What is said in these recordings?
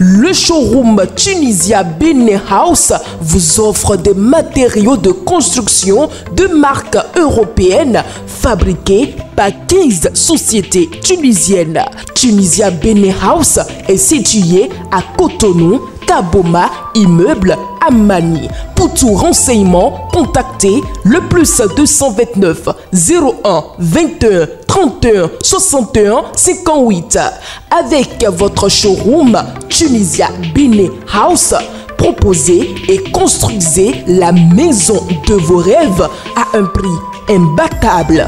Le showroom Tunisia Benin House vous offre des matériaux de construction de marque européenne fabriqués par 15 sociétés tunisiennes. Tunisia Benin House est situé à Cotonou, Kaboma, immeuble Amani. Pour tout renseignement, contactez le +229 01 21 31 61 58. Avec votre showroom Tunisia Benin House, proposez et construisez la maison de vos rêves à un prix imbattable.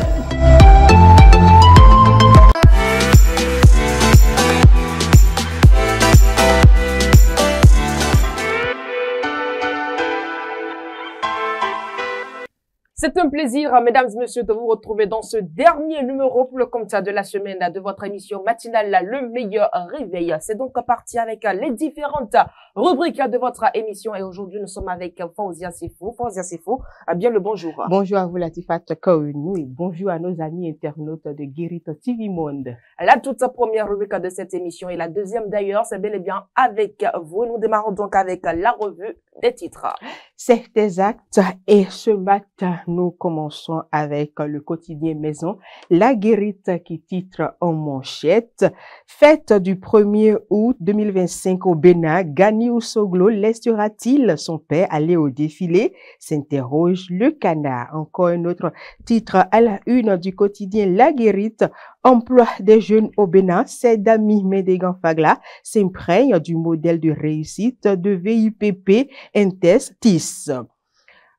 C'est un plaisir, mesdames et messieurs, de vous retrouver dans ce dernier numéro pour le compte de la semaine de votre émission matinale, le meilleur réveil. C'est donc parti avec les différentes rubriques de votre émission. Et aujourd'hui, nous sommes avec Fauzia Sefo. Fauzia Sefo, bien le bonjour. Bonjour à vous, Latifat Kaounou, et bonjour à nos amis internautes de Guérit TV Monde. La toute première rubrique de cette émission et la deuxième d'ailleurs, c'est bel et bien avec vous. Nous démarrons donc avec la revue des titres. C'est exact. Et ce matin, nous commençons avec le quotidien Maison, La Guérite qui titre en manchette. Fête du 1er août 2025 au Bénin, Gani Ousoglo laissera-t-il son père aller au défilé? S'interroge le canard. Encore un autre titre à la une du quotidien La Guérite. Emploi des jeunes au Bénin, c'est Dami Médégan Fagla s'imprègne du modèle de réussite de VIPP Intestis.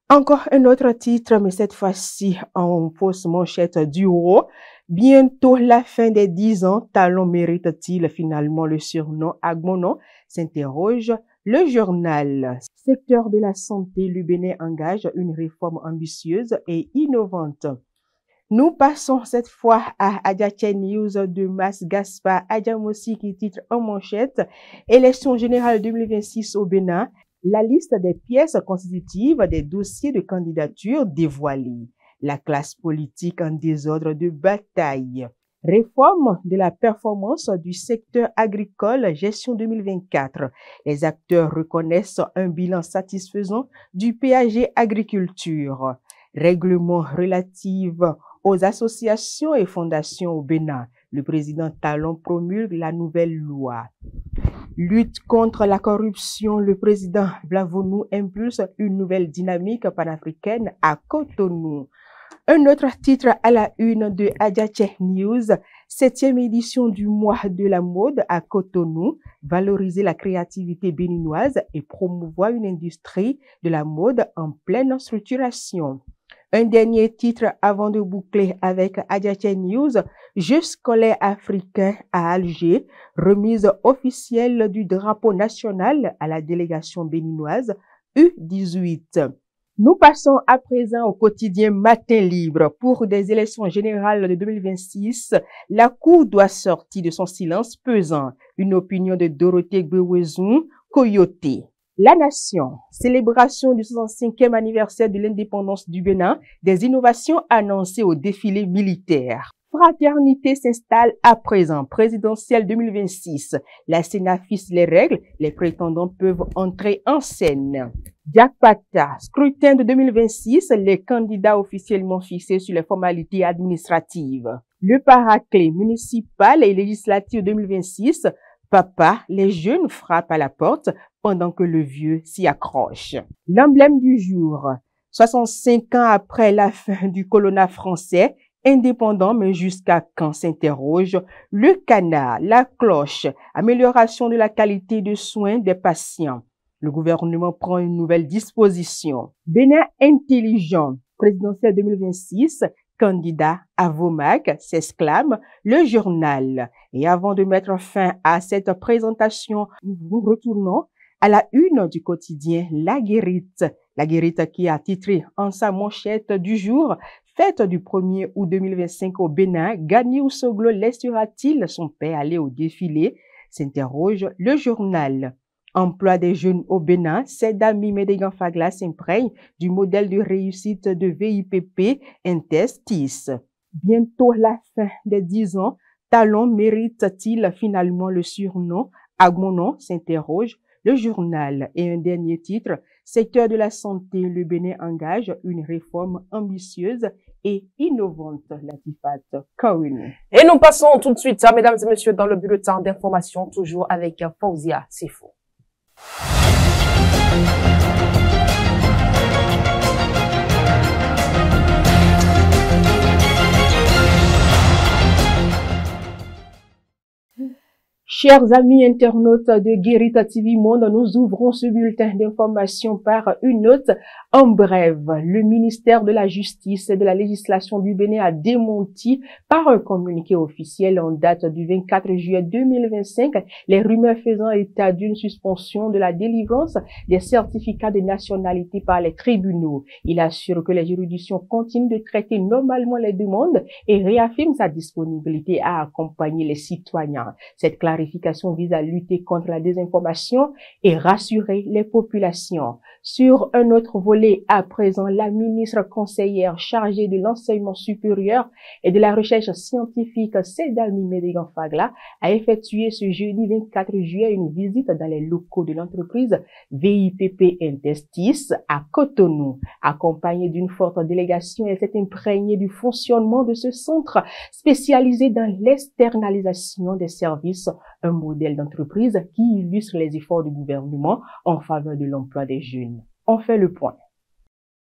Encore un autre titre, mais cette fois-ci en fausse manchette du haut. Bientôt la fin des 10 ans, Talon mérite-t-il finalement le surnom Agmonon? S'interroge le journal. Secteur de la santé, le Bénin engage une réforme ambitieuse et innovante. Nous passons cette fois à Adjache News de Mas Gaspard Adjamossi qui titre en manchette Élection générale 2026 au Bénin. La liste des pièces constitutives des dossiers de candidature dévoilés. La classe politique en désordre de bataille. Réforme de la performance du secteur agricole, gestion 2024. Les acteurs reconnaissent un bilan satisfaisant du PAG agriculture. Règlement relatif aux associations et fondations au Bénin. Le président Talon promulgue la nouvelle loi. Lutte contre la corruption, le président Vlavonou impulse une nouvelle dynamique panafricaine à Cotonou. Un autre titre à la une de Adjache News, 7e édition du mois de la mode à Cotonou, valoriser la créativité béninoise et promouvoir une industrie de la mode en pleine structuration. Un dernier titre avant de boucler avec Adjache News, Jeux scolaires africains à Alger, remise officielle du drapeau national à la délégation béninoise U18. Nous passons à présent au quotidien Matin Libre. Pour des élections générales de 2026, la Cour doit sortir de son silence pesant. Une opinion de Dorothée Gbewezou, Coyote. La Nation, célébration du 65e anniversaire de l'indépendance du Bénin, des innovations annoncées au défilé militaire. Fraternité s'installe à présent, présidentielle 2026. La Sénat fixe les règles, les prétendants peuvent entrer en scène. Diakpata, scrutin de 2026, les candidats officiellement fixés sur les formalités administratives. Le paraclet municipal et législatif 2026, Papa, les jeunes frappent à la porte pendant que le vieux s'y accroche. L'emblème du jour, 65 ans après la fin du colonat français, indépendant mais jusqu'à quand s'interroge le canard, la cloche, amélioration de la qualité de soins des patients. Le gouvernement prend une nouvelle disposition. Bénin intelligent, présidentielle 2026, candidat à Vomac, s'exclame le journal. Et avant de mettre fin à cette présentation, nous retournons à la une du quotidien La Guérite. La Guérite qui a titré en sa manchette du jour Fête du 1er août 2025 au Bénin, Gani Ousoglo laissera-t-il son père aller au défilé? S'interroge le journal. Emploi des jeunes au Bénin, Dami Médégan Fagla s'imprègne du modèle de réussite de VIPP Intestis. Bientôt la fin des 10 ans, Talon mérite-t-il finalement le surnom Agmonon s'interroge, le journal et un dernier titre, secteur de la santé, le Bénin engage une réforme ambitieuse et innovante, Latifat Kawin. Et nous passons tout de suite, mesdames et messieurs, dans le bulletin d'information, toujours avec Fauzia Sefo. Chers amis internautes de Guérita TV Monde, nous ouvrons ce bulletin d'information par une note. En bref, le ministère de la Justice et de la Législation du Bénin a démenti par un communiqué officiel en date du 24 juillet 2025 les rumeurs faisant état d'une suspension de la délivrance des certificats de nationalité par les tribunaux. Il assure que les juridictions continuent de traiter normalement les demandes et réaffirme sa disponibilité à accompagner les citoyens. Cette clarification vise à lutter contre la désinformation et rassurer les populations. Sur un autre volet, à présent, la ministre conseillère chargée de l'enseignement supérieur et de la recherche scientifique, Sedami Medegan Fagla, a effectué ce jeudi 24 juillet une visite dans les locaux de l'entreprise VIPP Intestis à Cotonou. Accompagnée d'une forte délégation, elle s'est imprégnée du fonctionnement de ce centre spécialisé dans l'externalisation des services, un modèle d'entreprise qui illustre les efforts du gouvernement en faveur de l'emploi des jeunes. On fait le point.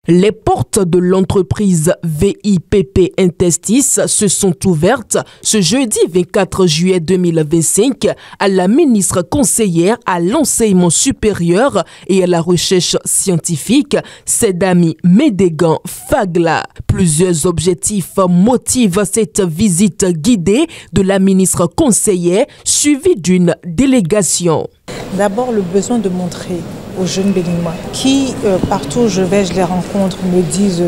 Les portes de l'entreprise VIPP Intestis se sont ouvertes ce jeudi 24 juillet 2025 à la ministre conseillère à l'enseignement supérieur et à la recherche scientifique, Sedami Medegan Fagla. Plusieurs objectifs motivent cette visite guidée de la ministre conseillère suivie d'une délégation. D'abord, le besoin de montrer aux jeunes béninois qui, partout où je vais, je les rencontre, me disent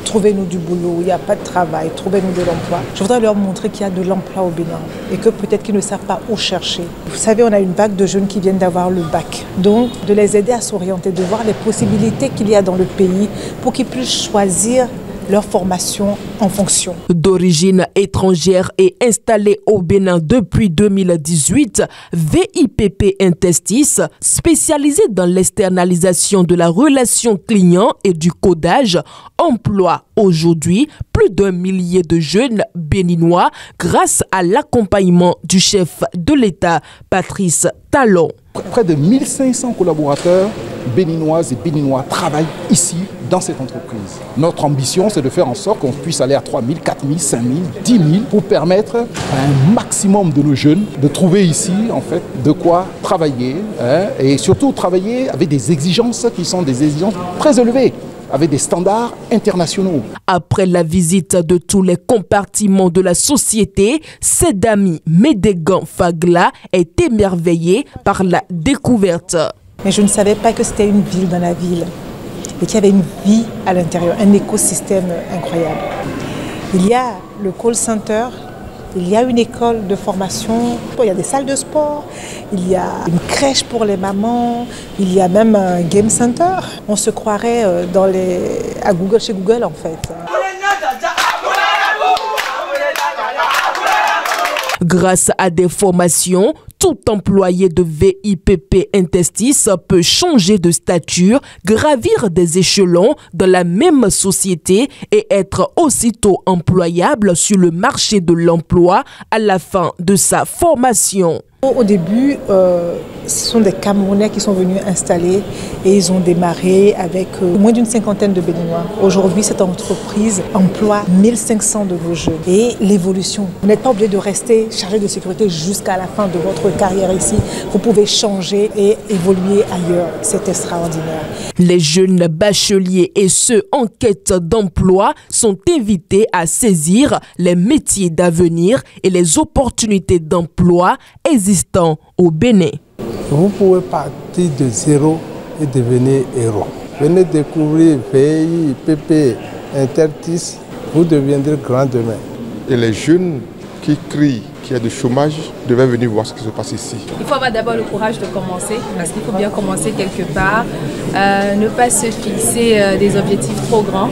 trouvez-nous du boulot, il n'y a pas de travail, trouvez-nous de l'emploi. Je voudrais leur montrer qu'il y a de l'emploi au Bénin et que peut-être qu'ils ne savent pas où chercher. Vous savez, on a une vague de jeunes qui viennent d'avoir le bac. Donc, de les aider à s'orienter, de voir les possibilités qu'il y a dans le pays pour qu'ils puissent choisir leur formation en fonction. D'origine étrangère et installée au Bénin depuis 2018, VIPP Intestis, spécialisée dans l'externalisation de la relation client et du codage, emploie aujourd'hui plus d'1 millier de jeunes béninois grâce à l'accompagnement du chef de l'État, Patrice Talon. Près de 1500 collaborateurs béninoises et béninois travaillent ici dans cette entreprise. Notre ambition, c'est de faire en sorte qu'on puisse aller à 3 000, 4 000, 5 000, 10 000 pour permettre à un maximum de nos jeunes de trouver ici en fait de quoi travailler et surtout travailler avec des exigences qui sont des exigences très élevées, avec des standards internationaux. Après la visite de tous les compartiments de la société, Sedami Medegan Fagla est émerveillé par la découverte. Mais je ne savais pas que c'était une ville dans la ville et qu'il y avait une vie à l'intérieur, un écosystème incroyable. Il y a le call center, il y a une école de formation, il y a des salles de sport, il y a une crèche pour les mamans, il y a même un game center. On se croirait à Google, chez Google en fait. Grâce à des formations, tout employé de VIPP Intestis peut changer de stature, gravir des échelons dans la même société et être aussitôt employable sur le marché de l'emploi à la fin de sa formation. Au début, ce sont des Camerounais qui sont venus installer et ils ont démarré avec moins d'une cinquantaine de Béninois. Aujourd'hui, cette entreprise emploie 1500 de nos jeunes. Et l'évolution, vous n'êtes pas obligé de rester chargé de sécurité jusqu'à la fin de votre carrière ici. Vous pouvez changer et évoluer ailleurs. C'est extraordinaire. Les jeunes bacheliers et ceux en quête d'emploi sont invités à saisir les métiers d'avenir et les opportunités d'emploi existant au Bénin. Vous pouvez partir de zéro et devenir héros. Venez découvrir VIPP Intestis, vous deviendrez grand demain. Et les jeunes qui crient, qu'il y a de chômage devait venir voir ce qui se passe ici. Il faut avoir d'abord le courage de commencer, parce qu'il faut bien commencer quelque part. Ne pas se fixer des objectifs trop grands,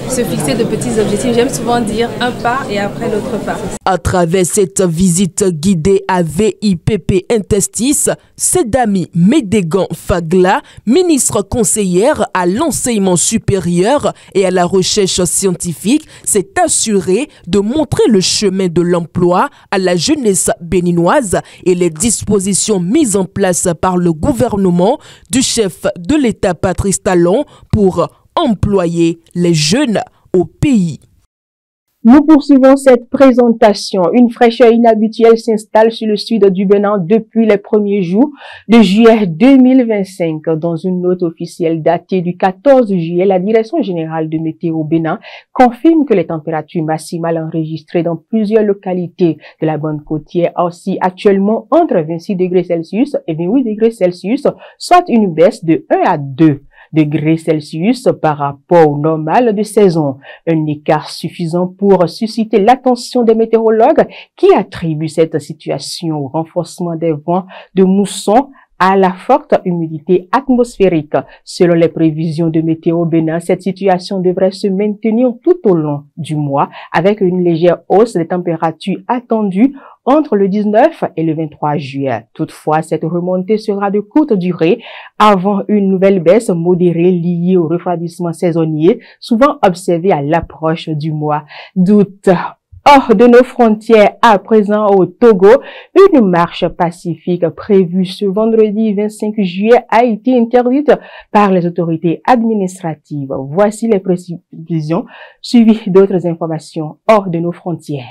se fixer de petits objectifs. J'aime souvent dire un pas et après l'autre pas. À travers cette visite guidée à VIPP Intestis, Sedami Medegan Fagla, ministre conseillère à l'enseignement supérieur et à la recherche scientifique, s'est assurée de montrer le chemin de l'emploi à la jeunesse béninoise et les dispositions mises en place par le gouvernement du chef de l'État Patrice Talon pour employer les jeunes au pays. Nous poursuivons cette présentation. Une fraîcheur inhabituelle s'installe sur le sud du Bénin depuis les premiers jours de juillet 2025. Dans une note officielle datée du 14 juillet, la Direction générale de météo Bénin confirme que les températures maximales enregistrées dans plusieurs localités de la bande côtière oscillent actuellement entre 26 degrés Celsius et 28 degrés Celsius, soit une baisse de 1 à 2 degrés Celsius par rapport au normal de saison. Un écart suffisant pour susciter l'attention des météorologues qui attribuent cette situation au renforcement des vents de mousson à la forte humidité atmosphérique. Selon les prévisions de Météo Bénin, cette situation devrait se maintenir tout au long du mois avec une légère hausse des températures attendues entre le 19 et le 23 juillet. Toutefois, cette remontée sera de courte durée avant une nouvelle baisse modérée liée au refroidissement saisonnier, souvent observé à l'approche du mois d'août. Hors de nos frontières, à présent au Togo, une marche pacifique prévue ce vendredi 25 juillet a été interdite par les autorités administratives. Voici les précisions suivies d'autres informations hors de nos frontières.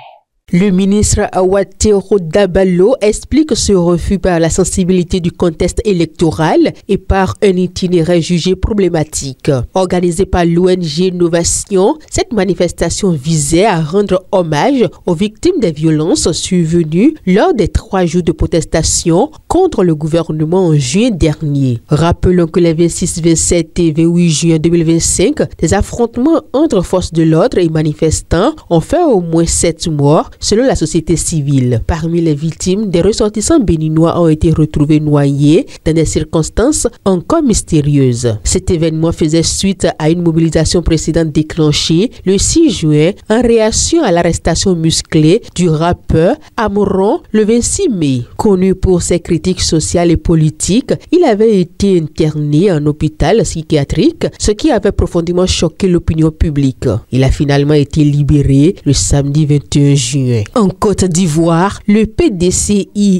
Le ministre Awatero Dabalo explique ce refus par la sensibilité du contexte électoral et par un itinéraire jugé problématique. Organisée par l'ONG Novation, cette manifestation visait à rendre hommage aux victimes des violences survenues lors des 3 jours de protestation contre le gouvernement en juin dernier. Rappelons que les 26, 27 et 28 juin 2025, des affrontements entre forces de l'ordre et manifestants ont fait au moins 7 morts selon la société civile. Parmi les victimes, des ressortissants béninois ont été retrouvés noyés dans des circonstances encore mystérieuses. Cet événement faisait suite à une mobilisation précédente déclenchée le 6 juin en réaction à l'arrestation musclée du rappeur Amoron le 26 mai. Connu pour ses critiques sociales et politiques, il avait été interné en hôpital psychiatrique, ce qui avait profondément choqué l'opinion publique. Il a finalement été libéré le samedi 21 juin. En Côte d'Ivoire, le PDCI-RDA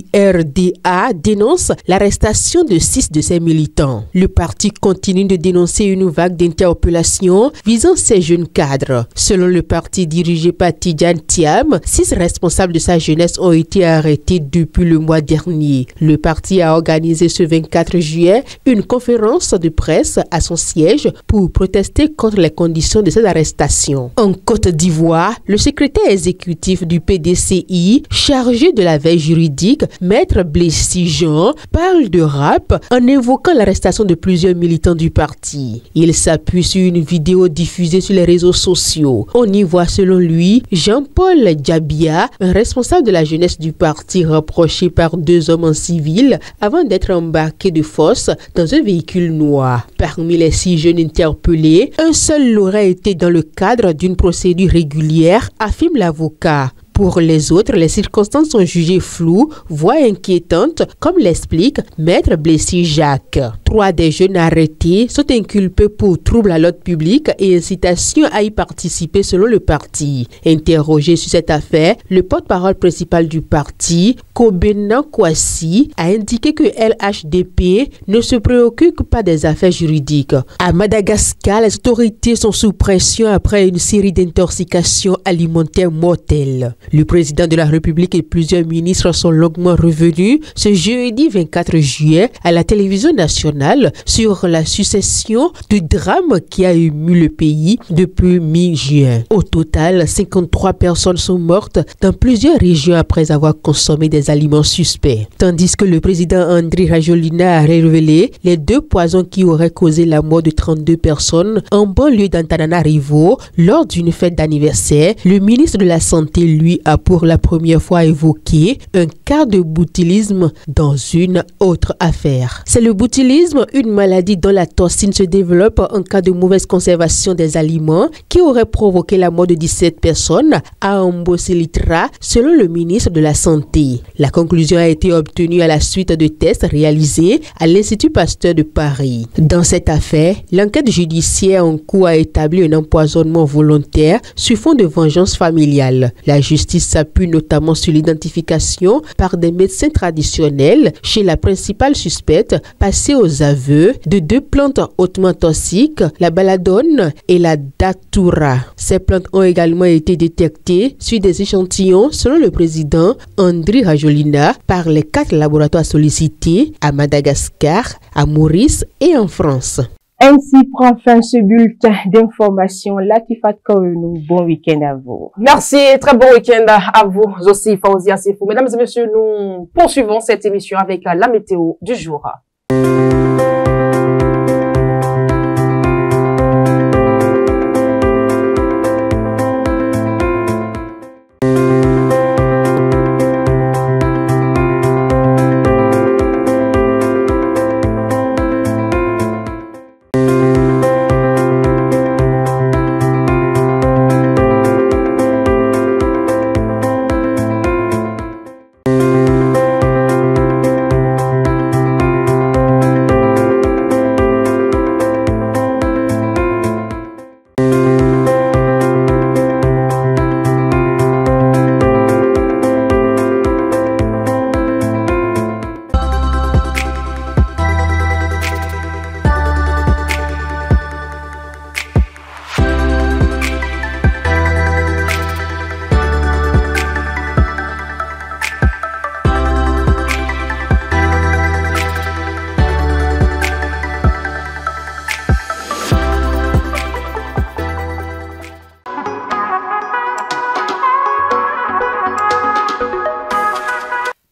dénonce l'arrestation de 6 de ses militants. Le parti continue de dénoncer une vague d'interpellations visant ces jeunes cadres. Selon le parti dirigé par Tidjane Thiam, 6 responsables de sa jeunesse ont été arrêtés depuis le mois dernier. Le parti a organisé ce 24 juillet une conférence de presse à son siège pour protester contre les conditions de cette arrestation. En Côte d'Ivoire, le secrétaire exécutif du PDCI, chargé de la veille juridique, Maître Blessy Jean, parle de rap en évoquant l'arrestation de plusieurs militants du parti. Il s'appuie sur une vidéo diffusée sur les réseaux sociaux. On y voit selon lui Jean-Paul Djabia, un responsable de la jeunesse du parti, rapproché par 2 hommes en civil avant d'être embarqué de force dans un véhicule noir. Parmi les 6 jeunes interpellés, un seul l'aurait été dans le cadre d'une procédure régulière, affirme l'avocat. Pour les autres, les circonstances sont jugées floues, voire inquiétantes, comme l'explique Maître Blessy Jacques. 3 des jeunes arrêtés sont inculpés pour trouble à l'ordre public et incitation à y participer selon le parti. Interrogé sur cette affaire, le porte-parole principal du parti, Kobena Kwasi, a indiqué que l'HDP ne se préoccupe pas des affaires juridiques. À Madagascar, les autorités sont sous pression après une série d'intoxications alimentaires mortelles. Le président de la République et plusieurs ministres sont longuement revenus ce jeudi 24 juillet à la télévision nationale sur la succession de drames qui a ému le pays depuis mi-juin. Au total, 53 personnes sont mortes dans plusieurs régions après avoir consommé des aliments suspects. Tandis que le président Andry Rajoelina a révélé les 2 poisons qui auraient causé la mort de 32 personnes en banlieue d'Antananarivo lors d'une fête d'anniversaire, le ministre de la Santé, lui, juge a pour la première fois évoqué un cas de botulisme dans une autre affaire. C'est le botulisme, une maladie dont la toxine se développe en cas de mauvaise conservation des aliments qui aurait provoqué la mort de 17 personnes à Ambosilitra, selon le ministre de la Santé. La conclusion a été obtenue à la suite de tests réalisés à l'Institut Pasteur de Paris. Dans cette affaire, l'enquête judiciaire en cours a établi un empoisonnement volontaire sur fond de vengeance familiale. La justice s'appuie notamment sur l'identification par des médecins traditionnels chez la principale suspecte passée aux aveux de 2 plantes hautement toxiques, la baladone et la datura. Ces plantes ont également été détectées sur des échantillons, selon le président Andry Rajolina, par les 4 laboratoires sollicités à Madagascar, à Maurice et en France. Ainsi prend fin ce bulletin d'information. Latifat Kourounou, bon week-end à vous. Merci, très bon week-end à vous aussi, Faouzia Sefou. Mesdames et messieurs, nous poursuivons cette émission avec la météo du jour.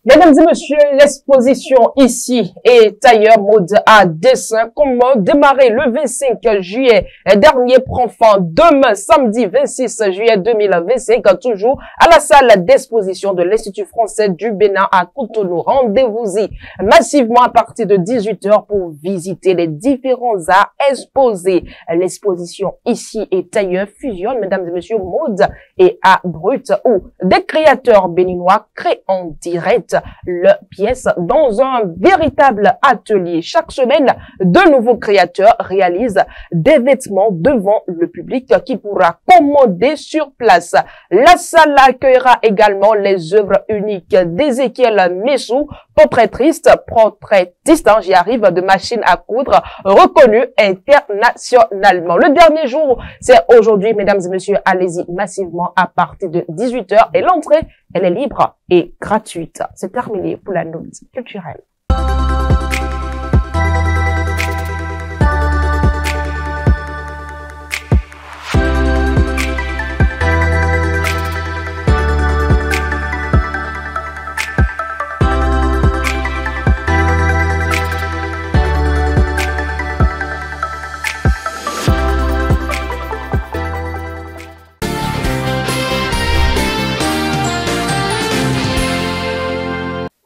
Mesdames et messieurs, l'exposition ici et ailleurs mode à dessin, comment démarrer le 25 juillet dernier prend fin demain, samedi 26 juillet 2025, toujours à la salle d'exposition de l'Institut français du Bénin à Cotonou. Rendez-vous-y massivement à partir de 18h pour visiter les différents arts exposés. L'exposition ici et ailleurs fusionne, mesdames et messieurs, mode et art brut où des créateurs béninois créent en direct leurs pièces dans un véritable atelier. Chaque semaine, de nouveaux créateurs réalisent des vêtements devant le public qui pourra commander sur place. La salle accueillera également les œuvres uniques d'Ézéchiel Messou, portraitiste, j'y arrive, de machine à coudre, reconnu internationalement. Le dernier jour, c'est aujourd'hui, mesdames et messieurs, allez-y massivement à partir de 18h et l'entrée, elle est libre et gratuite. C'est terminé pour la note culturelle.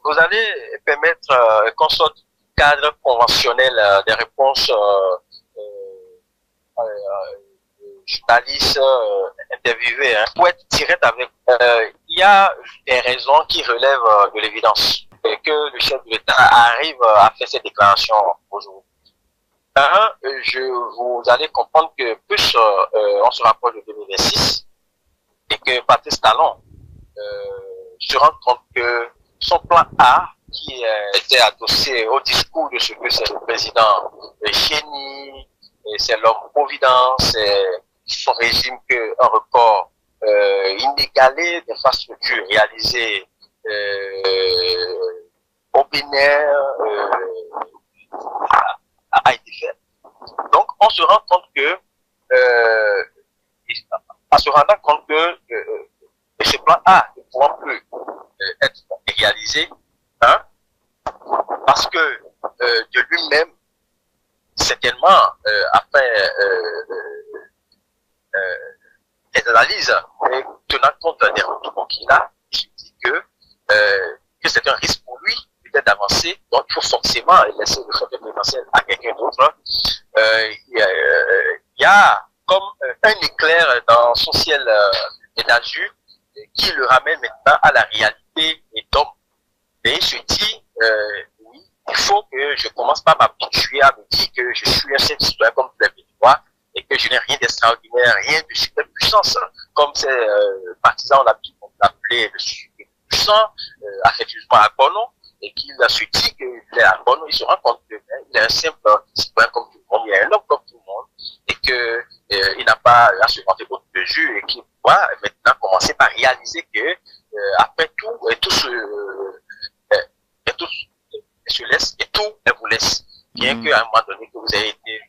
Vous allez permettre qu'on sorte du cadre conventionnel des réponses journalistes interviewés. Pour être direct avec il y a des raisons qui relèvent de l'évidence et que le chef de l'État arrive à faire cette déclaration aujourd'hui. Vous allez comprendre que plus on se rapproche de 2026 et que Patrice Talon se rend compte que son plan A, qui était adossé au discours de ce que c'est le président Chéni, c'est l'homme-providence, c'est son régime un record inégalé d'infrastructures réalisées au Bénin a été fait. Donc, on se rend compte que, en se rendant compte que ce plan A ne pourra plus être réalisé, parce que de lui-même, certainement, a fait des analyses tenant compte des retours qu'il a, il se dit que c'est un risque pour lui peut-être d'avancer, donc il faut forcément laisser le choix de présidentiel à quelqu'un d'autre. Il y a comme un éclair dans son ciel d'azur qui le ramène maintenant à la réalité et d'homme. Et il se dit, oui, il faut que je commence par m'habituer à me dire que je suis un simple citoyen comme tous les Béninois et que je n'ai rien d'extraordinaire, rien de super puissance, comme ces partisans ont l'habitude d'appeler le super puissant, affectueusement Agbono, et qu'il se dit qu'il est Agbono, il se rend compte qu'il est un simple citoyen comme tout le monde, il est un homme comme tout le monde, et que il n'a pas à se vanter d'autres mesures et qu'il doit maintenant commencer par réaliser que après tout, tout se laisse et tout vous laisse. Bien qu'à un moment donné que vous avez été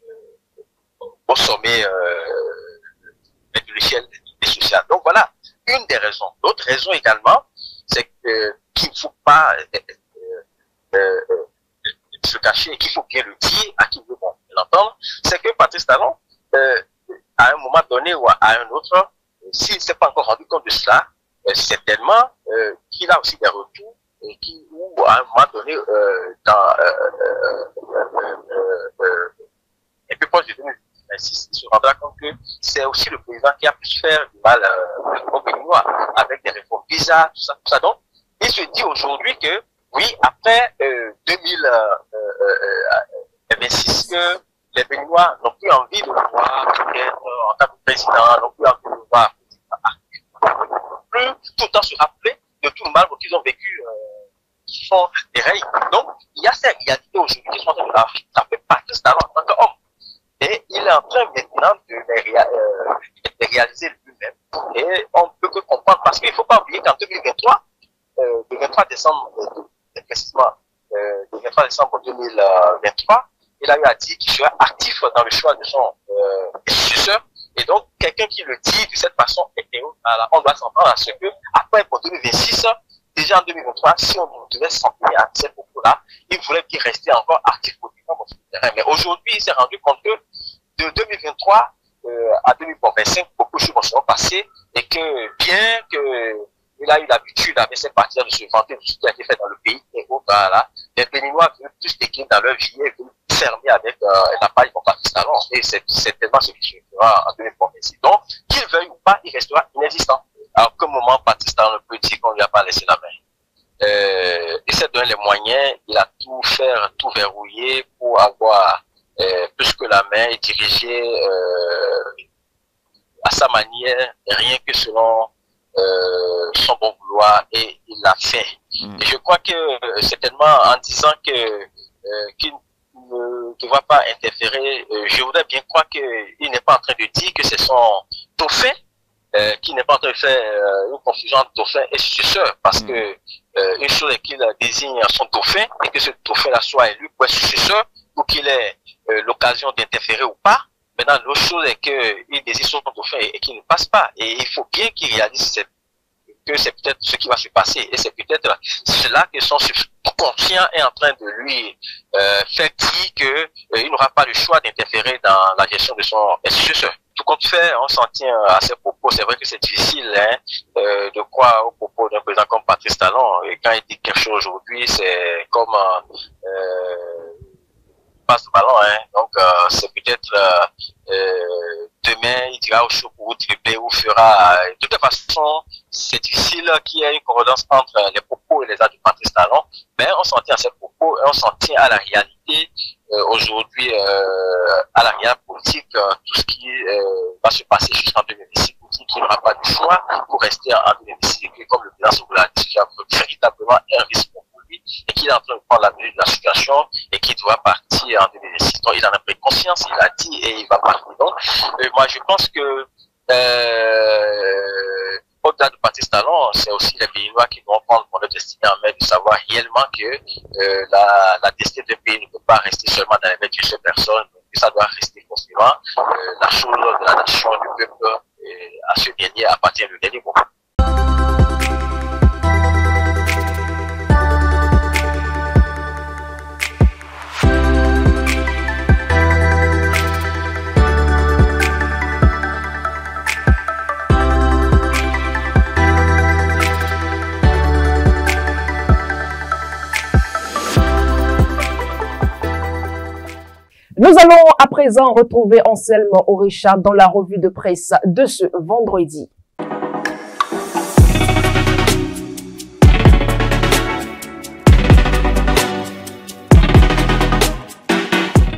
au sommet de l'échelle sociale. Donc voilà, une des raisons. L'autre raison également, c'est qu'il ne faut pas se cacher et qu'il faut bien le dire à qui veut l'entendre, c'est que Patrice Talon, à un moment donné ou à un autre, s'il ne s'est pas encore rendu compte de cela, certainement qu'il a aussi des retours et ou à un moment donné, un peu proche de 2026, il se rendra compte que c'est aussi le président qui a pu se faire du mal au Béninois avec des réformes bizarres, tout ça. Donc, il se dit aujourd'hui que, oui, après 2026, que les Béninois n'ont plus envie de le voir peut-être en tant que président, n'ont plus envie de le voir plus tout le temps se rappeler de tout le mal qu'ils ont vécu qui sont des règles. Donc, il y a ces réalités aujourd'hui qui sont en train de rattraper Patrice Talon en tant qu'homme. Et il est en train maintenant de les réaliser lui-même. Et on ne peut que comprendre, parce qu'il ne faut pas oublier qu'en 2023, le 23 décembre, précisément, le 23 décembre 2023, il a eu à dire qu'il serait actif dans le choix de son successeur. Et donc, quelqu'un qui le dit de cette façon, on doit s'entendre à ce que, après pour 2026, déjà en 2023, si on devait s'en tenir à ces propos-là, il voulait bien rester encore actif politiquement sur le terrain. Mais aujourd'hui, il s'est rendu compte que de 2023 à 2025, beaucoup de choses sont passées et que bien qu'il a eu l'habitude avec ses partisans de se vanter de ce qui a été fait dans le pays et autres, là, les Béninois veulent plus d'équilibre dans leur vie et veulent fermer avec la paille pour Patrice Talon. Et c'est tellement ce qui se fera en 2026. Donc, qu'il veuille ou pas, il restera inexistant. À aucun moment, Patrice Talon ne peut dire qu'on lui a pas laissé la main. Il s'est donné les moyens, il a tout fait, tout verrouillé pour avoir plus que la main et diriger à sa manière, rien que selon son bon vouloir, et il l'a fait. Et je crois que certainement en disant qu'il ne devra pas interférer, je voudrais bien croire qu'il n'est pas en train de dire que c'est son dauphin, qui n'est pas en train de faire une confusion entre dauphin et successeur, parce que une chose est qu'il désigne son dauphin et que ce dauphin-là soit élu pour être successeur, pour qu'il ait l'occasion d'interférer ou pas. Maintenant, l'autre chose est qu'il désigne son dauphin et qu'il ne passe pas. Et il faut bien qu'il réalise que c'est peut-être ce qui va se passer. Et c'est peut-être cela que son subconscient est en train de lui faire dire qu'il n'aura pas le choix d'interférer dans la gestion de son successeur. Tout compte fait, on s'en tient à ces propos. C'est vrai que c'est difficile de croire aux propos d'un président comme Patrice Talon. Et quand il dit quelque chose aujourd'hui, c'est comme passe le ballon. Donc c'est peut-être demain, il dira au show pour vous tripler ou fera. De toute façon, c'est difficile qu'il y ait une correspondance entre les propos et les actes de Patrice Talon. Mais on s'en tient à ces propos et on s'en tient à la réalité. Aujourd'hui, à la réalité politique, tout ce qui va se passer jusqu'en 2026, pour dire qu'il n'aura pas de choix pour rester en 2026, et que comme le président Sogola a dit, il y a véritablement un risque pour lui, et qu'il est en train de prendre la mesure de la situation, et qu'il doit partir en 2026. Donc, il en a pris conscience, il a dit, et il va partir. Donc, moi, je pense que au-delà de Patrice Talon, c'est aussi les Béninois qui vont prendre pour leur destinée en main, de savoir réellement que la destinée d'un pays ne peut pas rester seulement dans les mains d'une seule personne, que ça doit rester forcément la chose de la nation, du peuple, et à ce dernier appartient le dernier mot. Nous allons à présent retrouver Anselme Orisha dans la revue de presse de ce vendredi.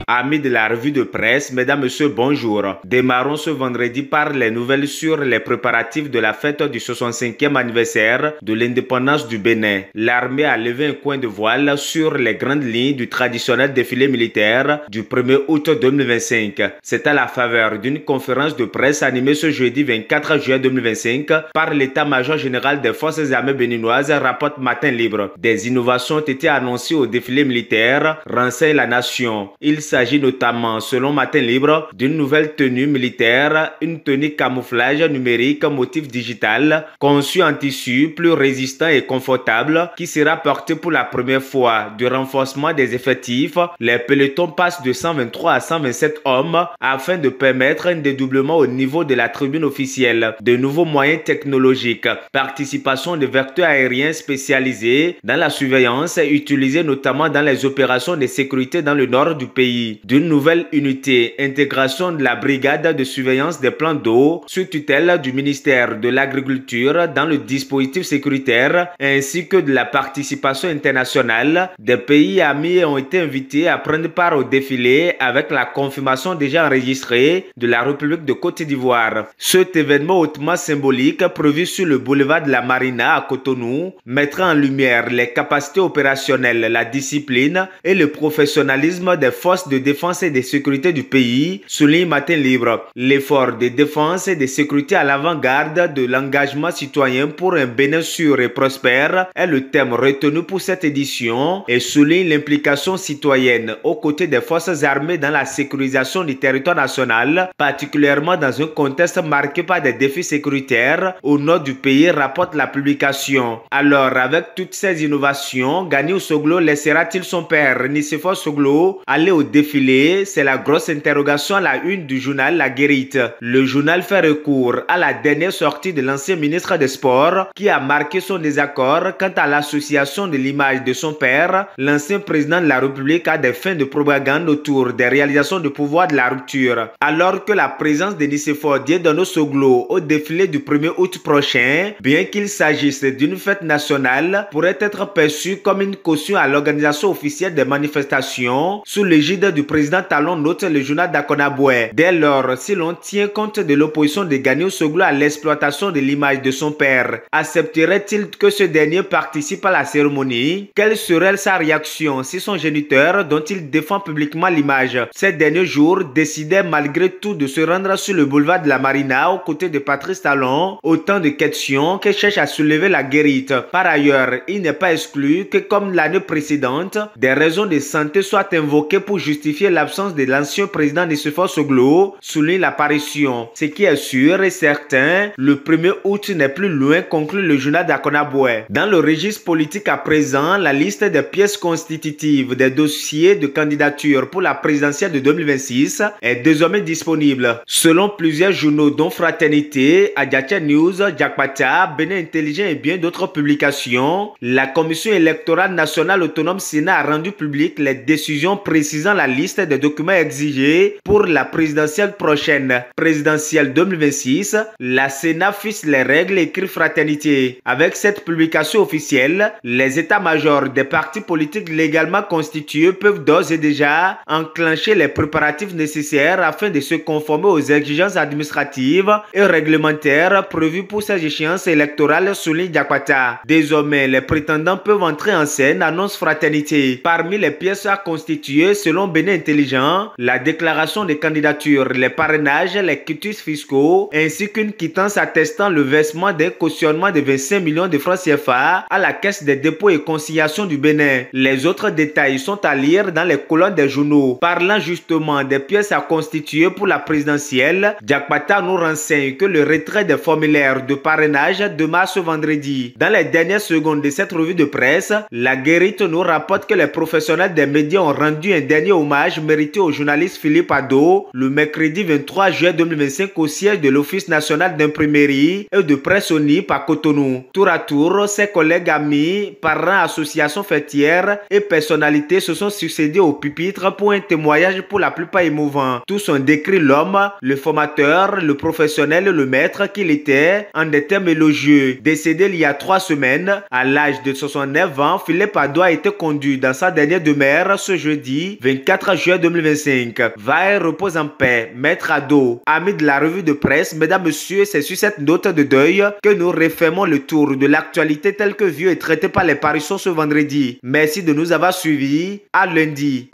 Amis de la revue de presse, mesdames, messieurs, bonjour. Démarrons ce vendredi par les nouvelles sur les préparatifs de la fête du 65e anniversaire de l'indépendance du Bénin. L'armée a levé un coin de voile sur les grandes lignes du traditionnel défilé militaire du 1er août 2025. C'est à la faveur d'une conférence de presse animée ce jeudi 24 juillet 2025 par l'état-major général des forces armées béninoises, rapporte Matin Libre. Des innovations ont été annoncées au défilé militaire, renseigne la nation. Il s'agit notamment, selon Matin Libre, d'une nouvelle tenue militaire, une tenue camouflage numérique motif digital, conçue en tissu plus résistant et confortable, qui sera portée pour la première fois. Du renforcement des effectifs, les pelotons passent de 123 à 127 hommes afin de permettre un dédoublement au niveau de la tribune officielle. De nouveaux moyens technologiques, participation de vecteurs aériens spécialisés dans la surveillance, utilisés notamment dans les opérations de sécurité dans le nord du pays. D'une nouvelle unité, intégration de la brigade de surveillance des plans d'eau sous tutelle du ministère de l'Agriculture dans le dispositif sécuritaire, ainsi que de la participation internationale. Des pays amis ont été invités à prendre part au défilé avec la confirmation déjà enregistrée de la République de Côte d'Ivoire. Cet événement hautement symbolique prévu sur le boulevard de la Marina à Cotonou mettra en lumière les capacités opérationnelles, la discipline et le professionnalisme des forces de défense et de sécurité du pays, souligne Matin Libre. L'effort de défense et de sécurité à l'avant-garde de l'engagement citoyen pour un Bénin sûr et prospère est le thème retenu pour cette édition et souligne l'implication citoyenne aux côtés des forces armées dans la sécurisation du territoire national, particulièrement dans un contexte marqué par des défis sécuritaires au nord du pays, rapporte la publication. Alors, avec toutes ces innovations, Gani Soglo laissera-t-il son père, Nicéphore Soglo, aller au défilé? C'est la grosse interrogation à la une du journal La Guérite. Le journal fait recours à la dernière sortie de l'ancien ministre des Sports qui a marqué son désaccord quant à l'association de l'image de son père, l'ancien président de la République, à des fins de propagande autour des réalisations de pouvoir de la rupture. Alors que la présence de Nicéphore Dieudonné Soglo au défilé du 1er août prochain, bien qu'il s'agisse d'une fête nationale, pourrait être perçue comme une caution à l'organisation officielle des manifestations sous l'égide du président Talon, note le journal d'Akonaboué. Dès lors, si l'on tient compte de l'opposition de Gani Soglo à l'exploitation de l'image de son père, accepterait-il que ce dernier participe à la cérémonie? Quelle serait sa réaction si son géniteur, dont il défend publiquement l'image, ces derniers jours décidait malgré tout de se rendre sur le boulevard de la Marina aux côtés de Patrice Talon? Autant de questions que cherche à soulever La Guérite. Par ailleurs, il n'est pas exclu que, comme l'année précédente, des raisons de santé soient invoquées pour justifier l'absence de l'ancien président Nicéphore Soglo, souligne l'apparition. Ce qui est sûr et certain, le 1er août n'est plus loin, conclut le journal d'Akonaboué. Dans le registre politique à présent, la liste des pièces constitutives des dossiers de candidature pour la présidentielle de 2026 est désormais disponible. Selon plusieurs journaux dont Fraternité, Adjatia News, Jakpata, Bénin Intelligent et bien d'autres publications, la Commission électorale nationale autonome Sénat a rendu public les décisions précisant la liste des documents exigés pour la présidentielle prochaine. Présidentielle 2026, la Sénat fixe les règles, écrit Fraternité. Avec cette publication officielle, les états-majors des partis politiques légalement constitués peuvent d'ores et déjà enclencher les préparatifs nécessaires afin de se conformer aux exigences administratives et réglementaires prévues pour ces échéances électorales, souligne Jakpata. Désormais, les prétendants peuvent entrer en scène, annonce Fraternité. Parmi les pièces à constituer, selon Bénin Intelligent, la déclaration de candidature, les parrainages, les quitus fiscaux, ainsi qu'une quittance attestant le versement d'un cautionnement de 25 millions de francs CFA à la Caisse des dépôts et consignations du Bénin. Les autres détails sont à lire dans les colonnes des journaux. Parlant justement des pièces à constituer pour la présidentielle, Jakpata nous renseigne que le retrait des formulaires de parrainage démarre ce vendredi. Dans les dernières secondes de cette revue de presse, La Guérite nous rapporte que les professionnels des médias ont rendu un dernier hommage hommage mérité au journaliste Philippe Ado le mercredi 23 juillet 2025 au siège de l'Office national d'imprimerie et de presse ONIP à Cotonou. Tour à tour, ses collègues, amis, parents, associations fêtières et personnalités se sont succédés au pupitre pour un témoignage pour la plupart émouvant. Tous ont décrit l'homme, le formateur, le professionnel, le maître qu'il était en des termes élogieux. Décédé il y a 3 semaines, à l'âge de 69 ans, Philippe Ado a été conduit dans sa dernière demeure ce jeudi 24 juillet 2025. Va et repose en paix, Maître Ado. Amis de la revue de presse, mesdames, messieurs, c'est sur cette note de deuil que nous refermons le tour de l'actualité telle que vue et traitée par les parutions ce vendredi. Merci de nous avoir suivis. À lundi.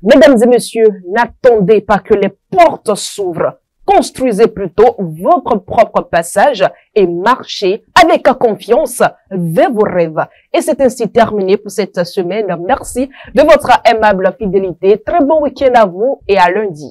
Mesdames et messieurs, n'attendez pas que les portes s'ouvrent. Construisez plutôt votre propre passage et marchez avec confiance vers vos rêves. Et c'est ainsi terminé pour cette semaine. Merci de votre aimable fidélité. Très bon week-end à vous et à lundi.